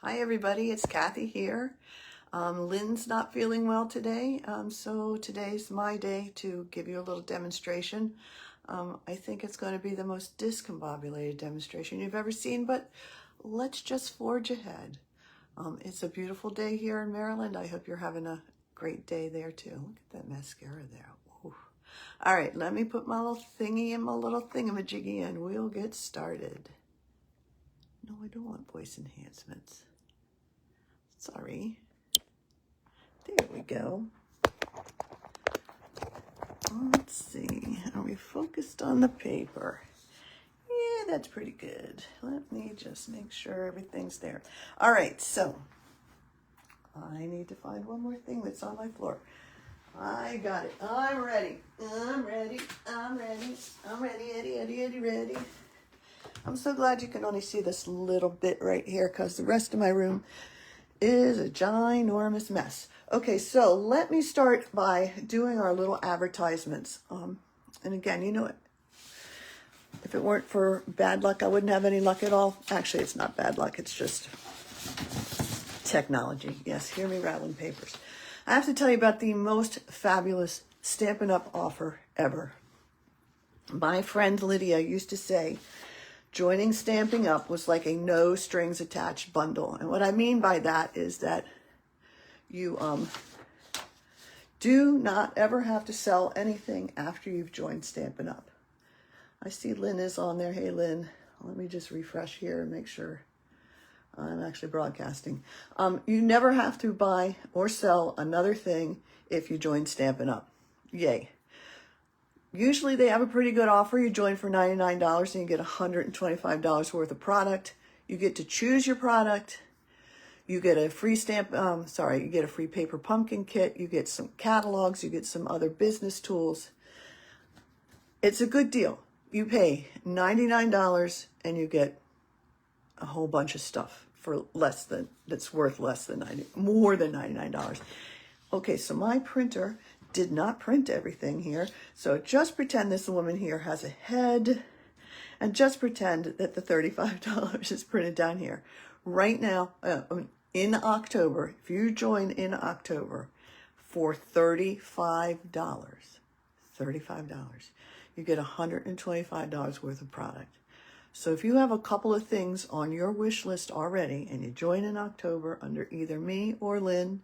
Hi everybody, it's Kathy here. Lynn's not feeling well today, so today's my day to give you a little demonstration. I think it's going to be the most discombobulated demonstration you've ever seen, but let's just forge ahead. It's a beautiful day here in Maryland. I hope you're having a great day there too. Look at that mascara there. Woo. All right, let me put my little thingy and my little thingamajiggy and we'll get started. No, I don't want voice enhancements. Sorry. There we go. Let's see. Are we focused on the paper? Yeah, that's pretty good. Let me just make sure everything's there. All right, so I need to find one more thing that's on my floor. I got it. I'm ready. I'm ready. I'm ready. I'm ready, ready. I'm so glad you can only see this little bit right here because the rest of my room is a ginormous mess. Okay, so let me start by doing our little advertisements. And again, you know, if it weren't for bad luck, I wouldn't have any luck at all. Actually, it's not bad luck. It's just technology. Yes, hear me rattling papers. I have to tell you about the most fabulous Stampin' Up! Offer ever. My friend Lydia used to say, joining Stampin' Up! Was like a no strings attached bundle. And what I mean by that is that you do not ever have to sell anything after you've joined Stampin' Up! I see Lynn is on there. Hey, Lynn. Let me just refresh here and make sure I'm actually broadcasting. You never have to buy or sell another thing if you join Stampin' Up! Yay. Usually they have a pretty good offer. You join for $99 and you get $125 worth of product. You get to choose your product. You get a free you get a free paper pumpkin kit. You get some catalogs. You get some other business tools. It's a good deal. You pay $99 and you get a whole bunch of stuff for that's worth more than $99. Okay, so my printer did not print everything here. So just pretend this woman here has a head and just pretend that the $35 is printed down here. Right now, in October, if you join in October for $35, you get $125 worth of product. So if you have a couple of things on your wish list already and you join in October under either me or Lynn,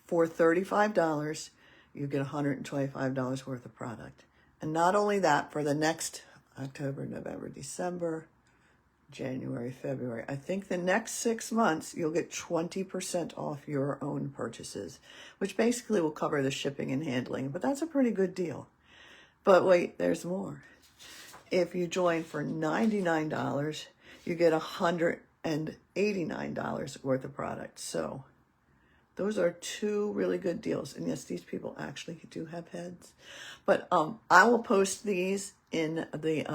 for $35, you get $125 worth of product. And not only that, for the next October, November, December, January, February, I think the next 6 months, you'll get 20% off your own purchases, which basically will cover the shipping and handling. But that's a pretty good deal. But wait, there's more. If you join for $99, you get $189 worth of product. So those are two really good deals. And yes, these people actually do have heads. But I will post these in the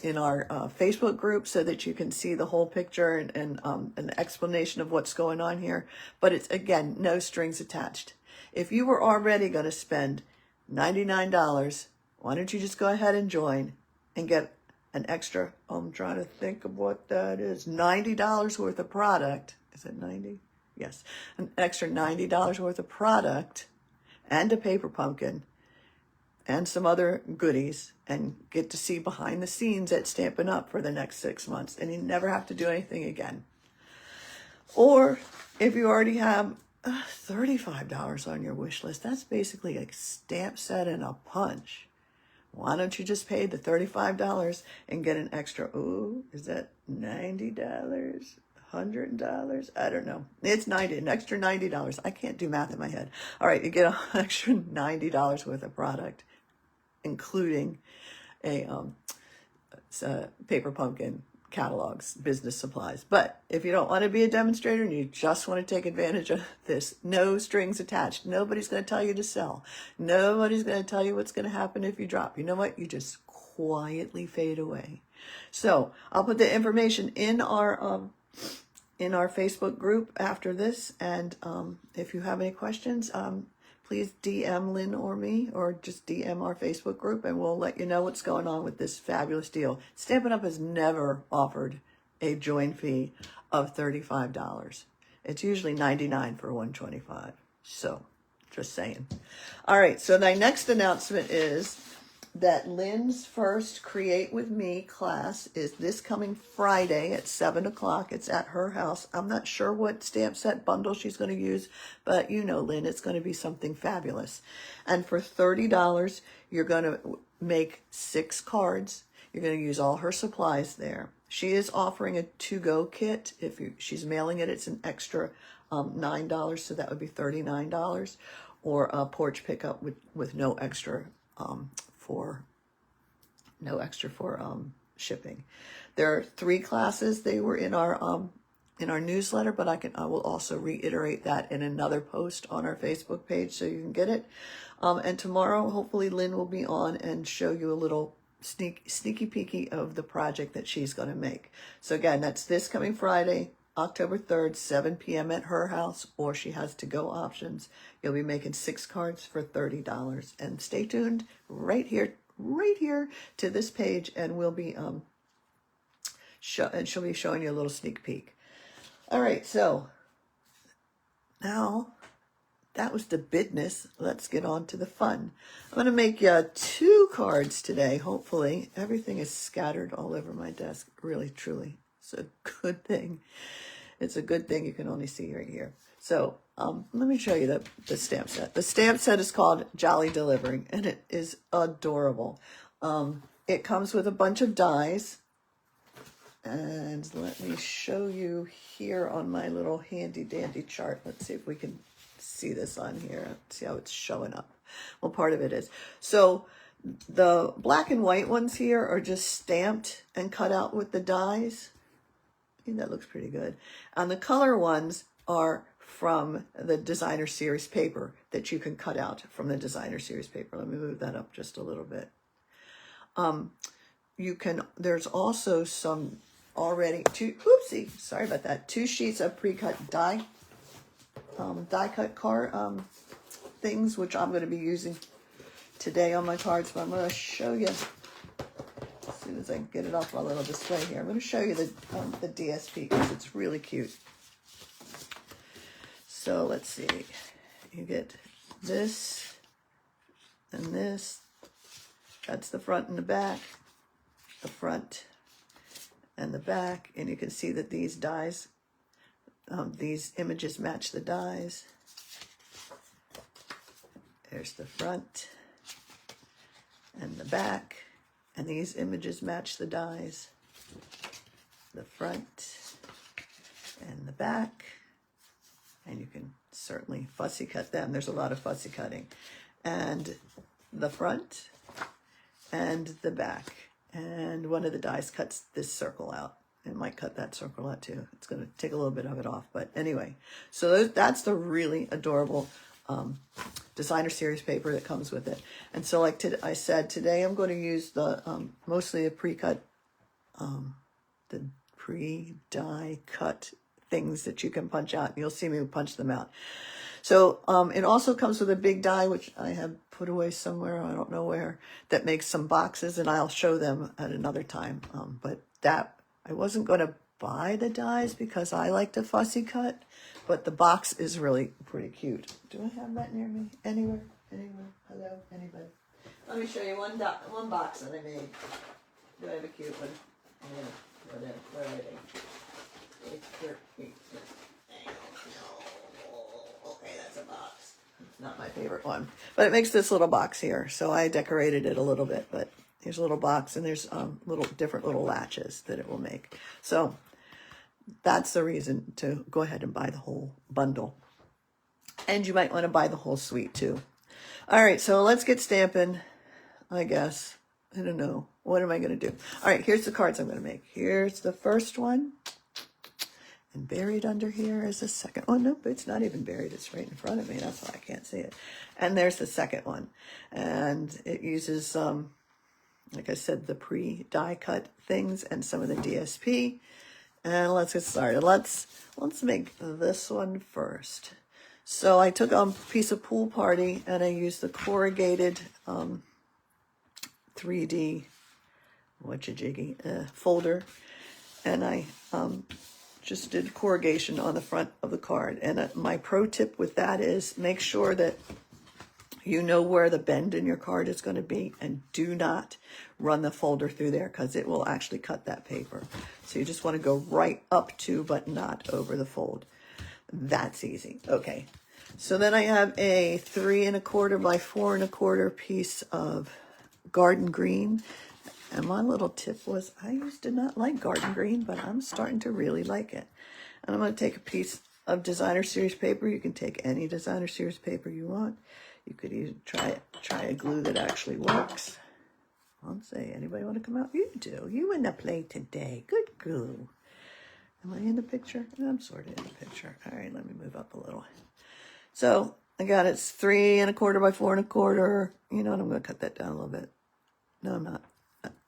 in our Facebook group so that you can see the whole picture and an explanation of what's going on here. But it's, again, no strings attached. If you were already going to spend $99, why don't you just go ahead and join and get an extra, I'm trying to think of what that is, $90 worth of product. Is it 90? Yes, an extra $90 worth of product and a paper pumpkin and some other goodies and get to see behind the scenes at Stampin' Up! For the next 6 months. And you never have to do anything again. Or if you already have $35 on your wish list, that's basically a stamp set and a punch. Why don't you just pay the $35 and get an extra, is that $90? $100? I don't know. It's an extra $90. I can't do math in my head. All right, you get an extra $90 worth of product, including a paper pumpkin, catalogs, business supplies. But if you don't want to be a demonstrator and you just want to take advantage of this, no strings attached. Nobody's going to tell you to sell. Nobody's going to tell you what's going to happen if you drop. You know what? You just quietly fade away. So I'll put the information in our Facebook group after this. And if you have any questions, please DM Lynn or me, or just DM our Facebook group, and we'll let you know what's going on with this fabulous deal. Stampin' Up! Has never offered a join fee of $35. It's usually $99 for $125. So, just saying. All right, so my next announcement is that Lynn's first Create With Me class is this coming Friday at 7 o'clock. It's at her house. I'm not sure what stamp set bundle she's going to use, but you know, Lynn, it's going to be something fabulous. And for $30, you're going to make 6 cards. You're going to use all her supplies there. She is offering a to-go kit. If she's mailing it, it's an extra $9, so that would be $39, or a porch pickup with no extra for shipping. There are 3 classes. They were in our newsletter, but I will also reiterate that in another post on our Facebook page so you can get it. And tomorrow, hopefully, Lynn will be on and show you a little sneaky peeky of the project that she's going to make. So again, that's this coming Friday, October 3rd, 7 p.m. at her house, or she has to-go options. You'll be making 6 cards for $30. And stay tuned right here to this page, and we'll be she'll be showing you a little sneak peek. All right, so now that was the business. Let's get on to the fun. I'm going to make you 2 cards today, hopefully. Everything is scattered all over my desk, really, truly. It's a good thing. It's a good thing you can only see right here. So let me show you the stamp set. The stamp set is called Jolly Delivering, and it is adorable. It comes with a bunch of dies. And let me show you here on my little handy dandy chart. Let's see if we can see this on here. Let's see how it's showing up. Well, part of it is. So the black and white ones here are just stamped and cut out with the dies. I think that looks pretty good. And the color ones are from the designer series paper that you can cut out from the designer series paper. Let me move that up just a little bit. There's also some already 2 sheets of pre-cut die cut card things, which I'm going to be using today on my cards, but I'm going to show you as soon as I get it off my little display here. I'm going to show you the DSP because it's really cute. So let's see, you get this and this. That's the front and the back, the front and the back, and you can see that these dies, these images match the dies. There's the front and the back, and these images match the dies. The front and the back, and you can certainly fussy cut them. There's a lot of fussy cutting. And the front and the back. And one of the dies cuts this circle out. It might cut that circle out too. It's going to take a little bit of it off. But anyway, so that's the really adorable designer series paper that comes with it. And so like I said, today I'm going to use the mostly a pre-cut, the pre-die cut things that you can punch out. And you'll see me punch them out. So it also comes with a big die, which I have put away somewhere, I don't know where, that makes some boxes, and I'll show them at another time. But I wasn't going to buy the dies because I like to fussy cut, but the box is really pretty cute. Do I have that near me? Anywhere? Hello? Anybody? Let me show you one box that I made. Do I have a cute one? Yeah, where are they? Okay, that's a box. Not my favorite one, but it makes this little box here. So I decorated it a little bit, but here's a little box, and there's different little latches that it will make. So that's the reason to go ahead and buy the whole bundle. And you might want to buy the whole suite too. All right, so let's get stamping, I guess. I don't know. What am I going to do? All right, here's the cards I'm going to make. Here's the first one. And buried under here is the second one. Nope, it's not even buried. It's right in front of me. That's why I can't see it. And there's the second one. And it uses, like I said, the pre-die cut things and some of the DSP. And let's get started. Let's make this one first. So I took a piece of Pool Party and I used the corrugated 3D folder. And I just did corrugation on the front of the card. And my pro tip with that is make sure that you know where the bend in your card is going to be, and do not run the folder through there because it will actually cut that paper. So you just want to go right up to, but not over the fold. That's easy. Okay. So then I have a 3 1/4 by 4 1/4 piece of garden green. And my little tip was I used to not like garden green, but I'm starting to really like it. And I'm going to take a piece of designer series paper. You can take any designer series paper you want. You could even try a glue that actually works. I'll say, anybody want to come out? You do. You in the play today. Good glue. Am I in the picture? I'm sort of in the picture. All right, let me move up a little. So I got it's 3 1/4 by 4 1/4. You know what? I'm going to cut that down a little bit. No, I'm not,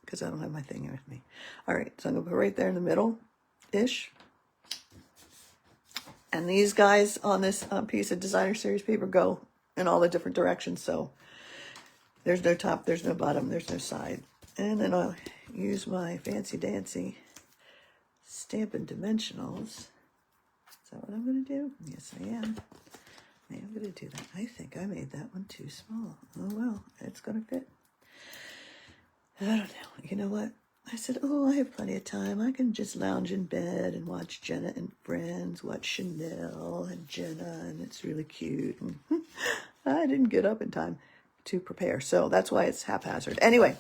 because I don't have my thing here with me. All right, so I'm going to put right there in the middle-ish. And these guys on this piece of designer series paper go in all the different directions. So there's no top, there's no bottom, there's no side. And then I'll use my fancy dancy Stampin' Dimensionals. Is that what I'm going to do? Yes, I am. I am going to do that. I think I made that one too small. Oh, well, it's going to fit. I don't know. You know what? I said, oh, I have plenty of time. I can just lounge in bed and watch Jenna and Friends, watch Chanel and Jenna, and it's really cute. And I didn't get up in time to prepare, so that's why it's haphazard. Anyway,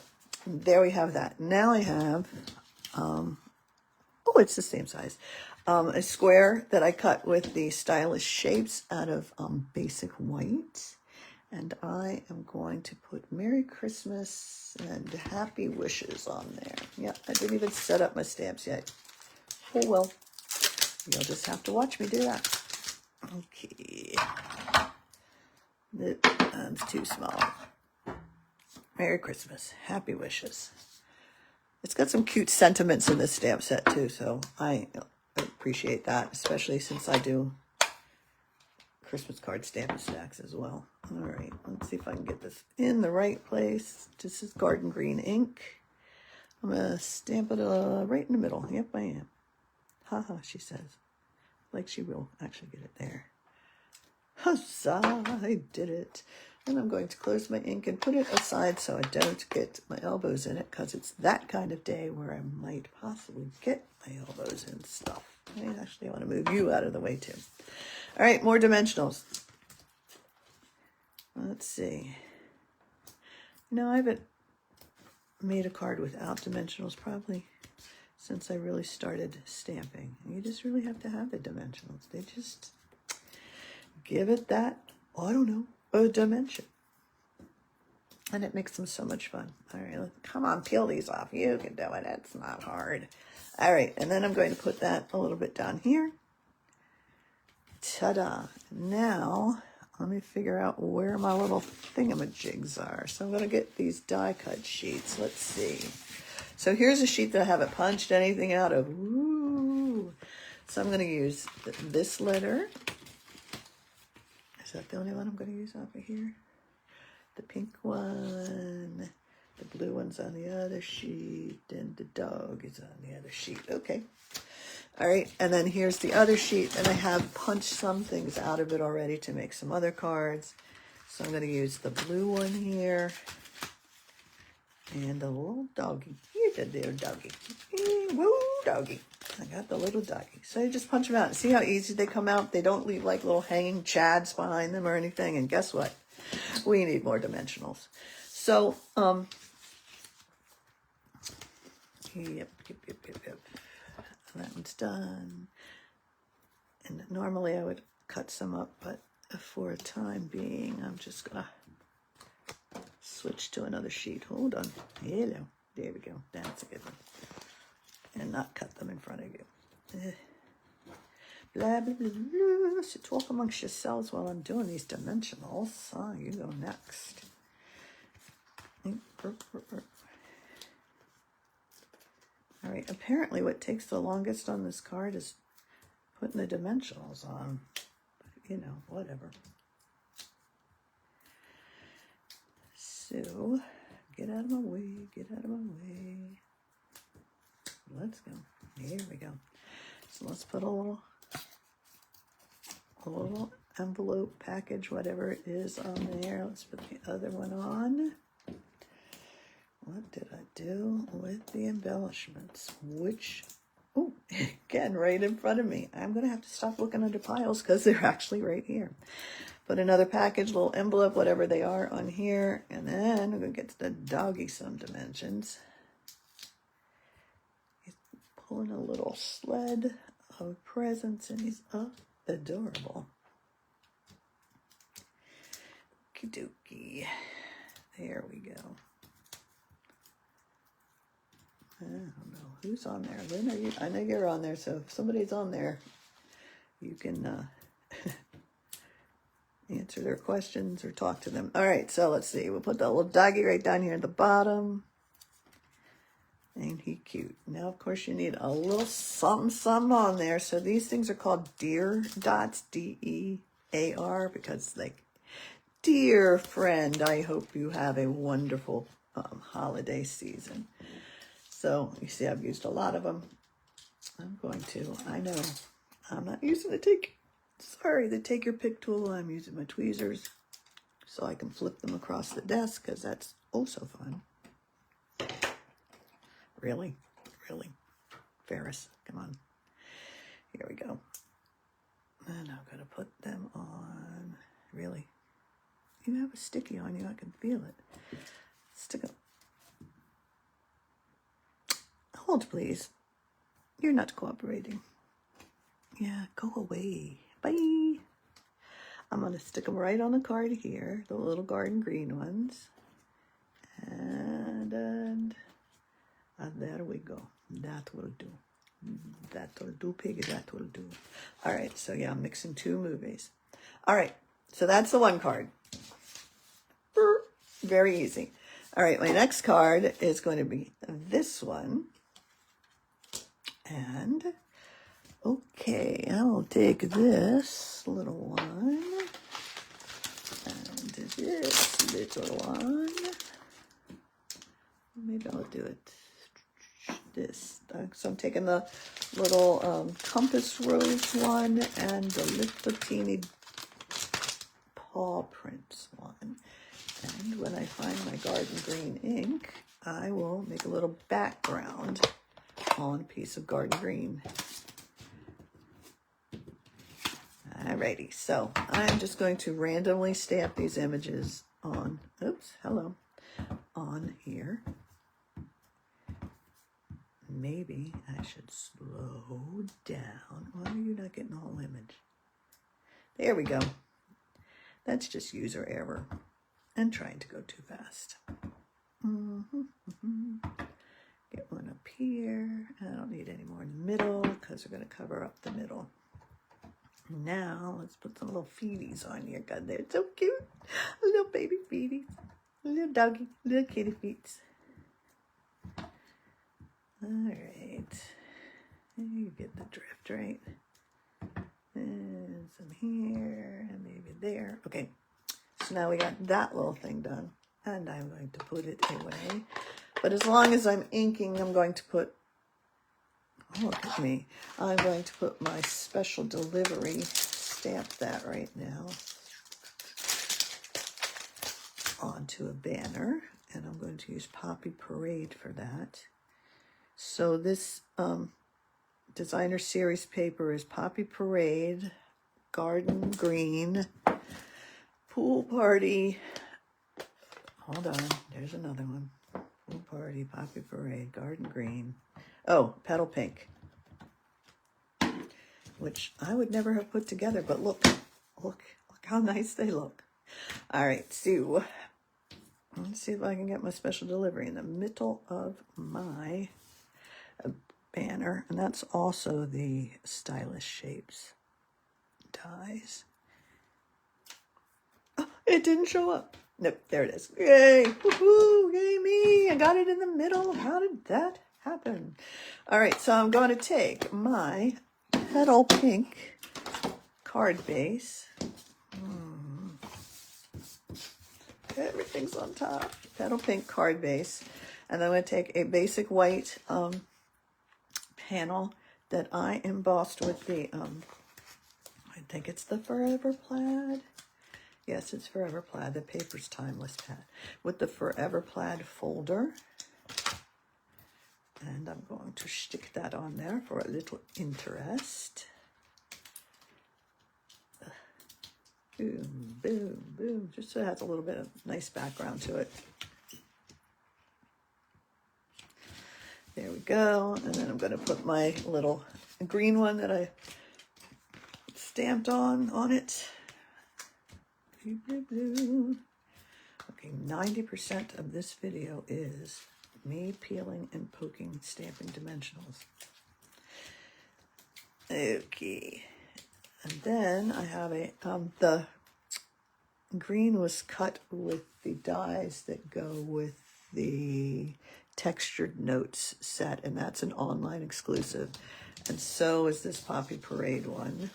there we have that. Now I have, oh, it's the same size, a square that I cut with the Stylish Shapes out of basic white. And I am going to put Merry Christmas and Happy Wishes on there. Yeah, I didn't even set up my stamps yet. Oh, well, you'll just have to watch me do that. Okay. That's too small. Merry Christmas. Happy Wishes. It's got some cute sentiments in this stamp set, too, so I appreciate that, especially since I do Christmas card stamp stacks as well. All right, let's see if I can get this in the right place. This is garden green ink. I'm gonna stamp it right in the middle. Yep, I am. Haha, she says. Like she will actually get it there. Huzzah, I did it. And I'm going to close my ink and put it aside so I don't get my elbows in it, because it's that kind of day where I might possibly get my elbows in stuff. I actually want to move you out of the way too. All right, more dimensionals. Let's see. No, I haven't made a card without dimensionals probably since I really started stamping. You just really have to have the dimensionals. They just give it that, I don't know, a dimension. And it makes them so much fun. All right, come on, peel these off. You can do it. It's not hard. All right, and then I'm going to put that a little bit down here. Ta-da. Now, let me figure out where my little thingamajigs are. So I'm going to get these die cut sheets. Let's see. So here's a sheet that I haven't punched anything out of. Ooh. So I'm going to use this letter. Is that the only one I'm going to use over here? The pink one. The blue one's on the other sheet. And the dog is on the other sheet. Okay. All right, and then here's the other sheet, and I have punched some things out of it already to make some other cards. So I'm going to use the blue one here, and the little doggy. Here's the little doggy. Woo, doggy. I got the little doggy. So you just punch them out. See how easy they come out? They don't leave like little hanging chads behind them or anything. And guess what? We need more dimensionals. So, yep. That one's done. And normally I would cut some up, but for a time being, I'm just gonna switch to another sheet. Hold on. Hello. There we go. That's a good one. And not cut them in front of you. Blah, blah, blah, blah. So talk amongst yourselves while I'm doing these dimensionals. Ah, you go next. All right, apparently what takes the longest on this card is putting the dimensionals on. But, you know, whatever. So, get out of my way, get out of my way. Let's go. Here we go. So let's put a little envelope package, whatever it is, on there. Let's put the other one on. What did I do with the embellishments? Which, oh, again, right in front of me. I'm going to have to stop looking under piles because they're actually right here. Put another package, little envelope, whatever they are, on here. And then we're going to get to the doggy some dimensions. He's pulling a little sled of presents, and he's adorable. Okie dokie. There we go. I don't know who's on there. Lynn, are you? I know you're on there, so if somebody's on there, you can answer their questions or talk to them. All right, so let's see. We'll put that little doggy right down here at the bottom. Ain't he cute? Now, of course, you need a little something on there. So these things are called dear dots, D-E-A-R, because like, dear friend, I hope you have a wonderful holiday season. So you see, I've used a lot of them. I'm going to, I know, I'm not using the take your pick tool. I'm using my tweezers so I can flip them across the desk because that's oh so fun. Really? Ferris, come on. Here we go. And I'm going to put them on. Really? You have a sticky on you. I can feel it. Stick them. Hold, please. You're not cooperating. Yeah, go away. Bye. I'm going to stick them right on the card here, the little garden green ones. And there we go. That will do. That will do, piggy. That will do. All right, so yeah, I'm mixing two movies. All right, so that's the one card. Very easy. All right, my next card is going to be this one. And, okay, I'll take this little one and this little one. Maybe I'll do it this. So I'm taking the little Compass Rose one and the little teeny paw prints one. And when I find my garden green ink, I will make a little background on a piece of garden green. Alrighty, so I'm just going to randomly stamp these images on, on here. Maybe I should slow down. Why are you not getting the whole image? There we go. That's just user error and trying to go too fast. Get one up here. I don't need any more in the middle because we're going to cover up the middle. Now, let's put some little feeties on here. God, they're so cute. Little baby feeties. Little doggy. Little kitty feet. All right. You get the drift, right? And some here and maybe there. Okay. So now we got that little thing done. And I'm going to put it away. But as long as I'm inking, I'm going to put, oh, look at me. I'm going to put my special delivery, stamp that right now, onto a banner. And I'm going to use Poppy Parade for that. So this designer series paper is Poppy Parade, Garden Green, Pool Party. Hold on, there's another one. Pool Party, Poppy Parade, Garden Green. Oh, Petal Pink, which I would never have put together, but look how nice they look. All right, so let's see if I can get my special delivery in the middle of my banner, and that's also the Stylish Shapes dies. Oh, it didn't show up. Nope, there it is. Yay! Woohoo! Yay me! I got it in the middle. How did that happen? All right, so I'm going to take my Petal Pink card base. Everything's on top. Petal Pink card base. And I'm going to take a basic white panel that I embossed with the, I think it's the Forever Plaid. Yes, it's Forever Plaid, the paper's timeless pad, with the Forever Plaid folder. And I'm going to stick that on there for a little interest. Boom, boom, boom, just so it has a little bit of nice background to it. There we go. And then I'm going to put my little green one that I stamped on it. Blue, blue, blue. Okay, 90% of this video is me peeling and poking Stampin' dimensionals. Okay, and then I have a, the green was cut with the dies that go with the Textured Notes set, and that's an online exclusive. And so is this Poppy Parade one.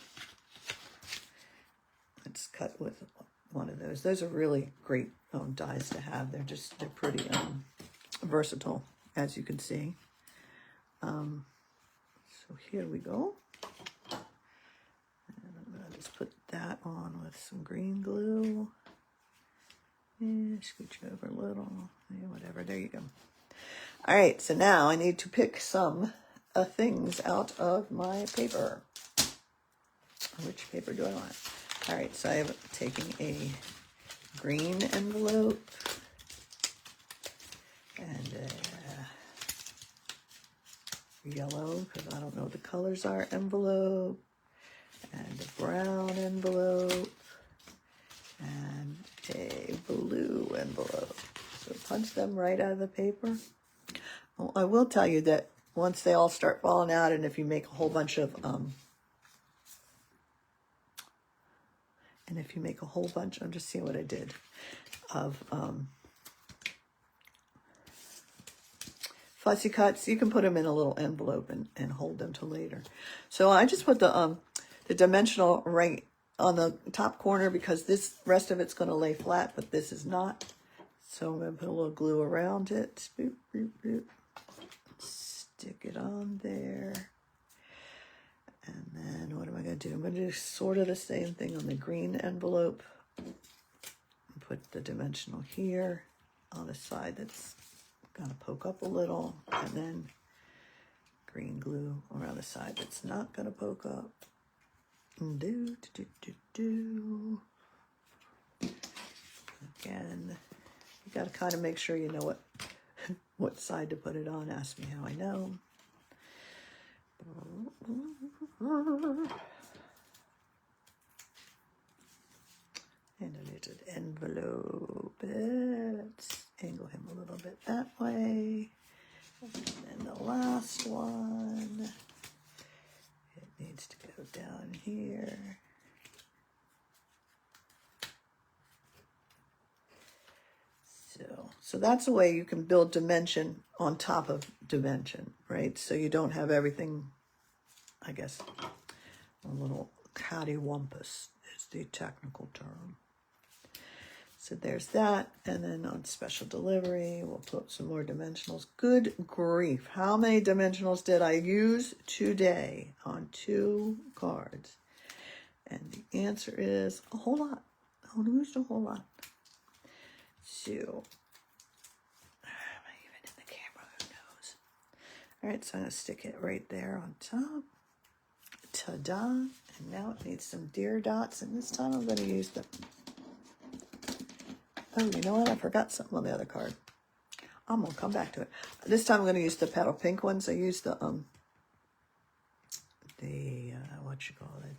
It's cut with one of those. Those are really great dies to have. They're pretty versatile, as you can see. So here we go. And I'm going to just put that on with some green glue. Yeah, scooch over a little. Yeah, whatever. There you go. All right, so now I need to pick some things out of my paper. Which paper do I want? All right, so I have taken a green envelope and a yellow, because I don't know what the colors are, envelope, and a brown envelope, and a blue envelope. So punch them right out of the paper. Well, I will tell you that once they all start falling out, and if you make a whole bunch of I'm just seeing what I did, of fussy cuts, you can put them in a little envelope and hold them till later. So I just put the dimensional right on the top corner because this rest of it's going to lay flat, but this is not. So I'm going to put a little glue around it. Boop, boop, boop. Stick it on there. And then what am I going to do? I'm going to do sort of the same thing on the green envelope. Put the dimensional here on the side that's going to poke up a little. And then green glue around the side that's not going to poke up. Do. Again, you got to kind of make sure you know what side to put it on. Ask me how I know. And a little envelope. Let's angle him a little bit that way. And then the last one. It needs to go down here. So that's a way you can build dimension on top of dimension, right? So you don't have everything, I guess, a little cattywampus is the technical term. So there's that. And then on special delivery, we'll put some more dimensionals. Good grief. How many dimensionals did I use today on 2 cards? And the answer is a whole lot. I used a whole lot. So, am I even in the camera? Who knows? All right, so I'm going to stick it right there on top. Ta-da. And now it needs some deer dots. And this time I'm going to use the... Oh, you know what? I forgot something on the other card. I'm going to come back to it. This time I'm going to use the petal pink ones. I used the what you call it?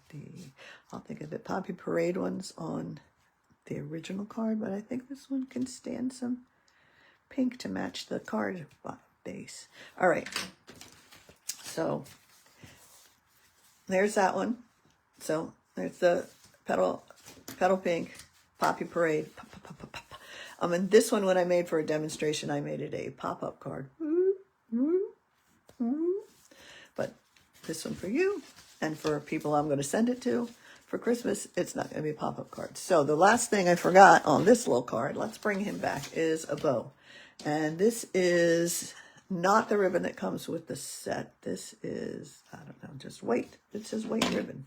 I'll think of it, Poppy Parade ones on the original card, but I think this one can stand some pink to match the card base. All right. So there's that one. So there's the petal pink, Poppy Parade. And this one, when I made for a demonstration, I made it a pop-up card. But this one for you and for people I'm going to send it to for Christmas, it's not going to be a pop-up card. So the last thing I forgot on this little card, let's bring him back, is a bow. And this is not the ribbon that comes with the set. This is, I don't know, just white. It says white ribbon.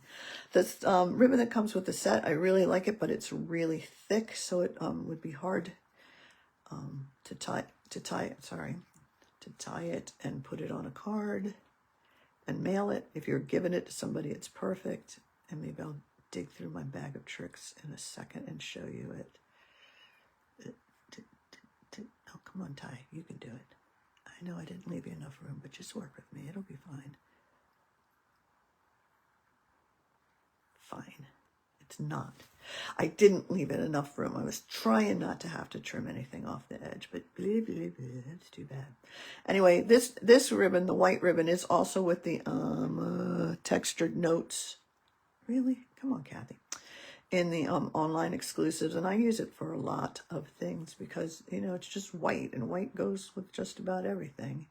This ribbon that comes with the set, I really like it, but it's really thick, so it would be hard to tie it and put it on a card and mail it. If you're giving it to somebody, it's perfect. And maybe I'll dig through my bag of tricks in a second and show you it. Oh, come on, Ty, you can do it. I know I didn't leave you enough room, but just work with me. It'll be fine. Fine. It's not. I didn't leave it enough room. I was trying not to have to trim anything off the edge, but blah, blah, blah, that's too bad. Anyway, this ribbon, the white ribbon, is also with the textured notes. Really? Come on, Kathy. In the online exclusives, and I use it for a lot of things because, you know, it's just white, and white goes with just about everything.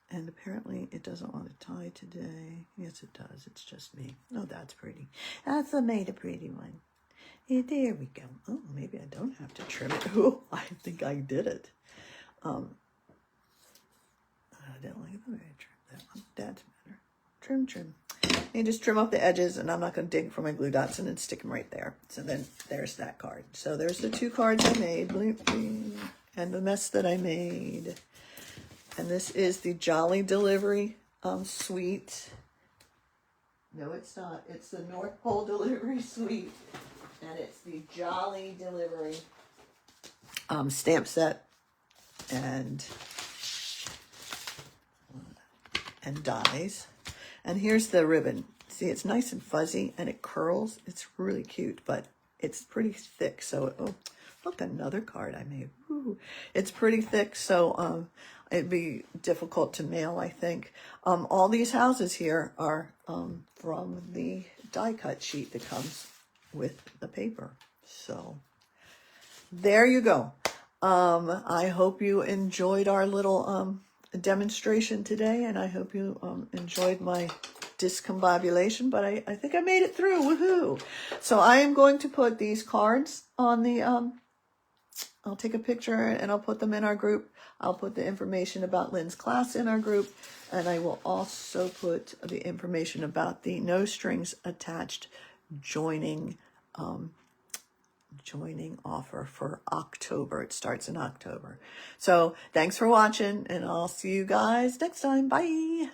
And apparently it doesn't want to tie today. Yes, it does. It's just me. Oh, that's pretty. That's made a pretty one. Yeah, there we go. Oh, maybe I don't have to trim it. Oh, I think I did it. I didn't like the way I trimmed that one. That's better. Trim, trim. And just trim off the edges, and I'm not going to dig for my glue dots and then stick them right there. So then there's that card. So there's the 2 cards I made, and the mess that I made. And this is the Jolly Delivery Suite. No, it's not. It's the North Pole Delivery Suite. And it's the Jolly Delivery stamp set and dies. And here's the ribbon. See, it's nice and fuzzy, and it curls. It's really cute, but it's pretty thick. So, oh, look, another card I made. Ooh. It's pretty thick, so it'd be difficult to mail, I think. All these houses here are from the die cut sheet that comes with the paper. So there you go. I hope you enjoyed our little demonstration today, and I hope you enjoyed my discombobulation, but I think I made it through. Woohoo! So I am going to put these cards on the I'll take a picture and I'll put them in our group. I'll put the information about Lynn's class in our group, and I will also put the information about the no strings attached joining offer for October. It starts in October. So thanks for watching, and I'll see you guys next time. Bye.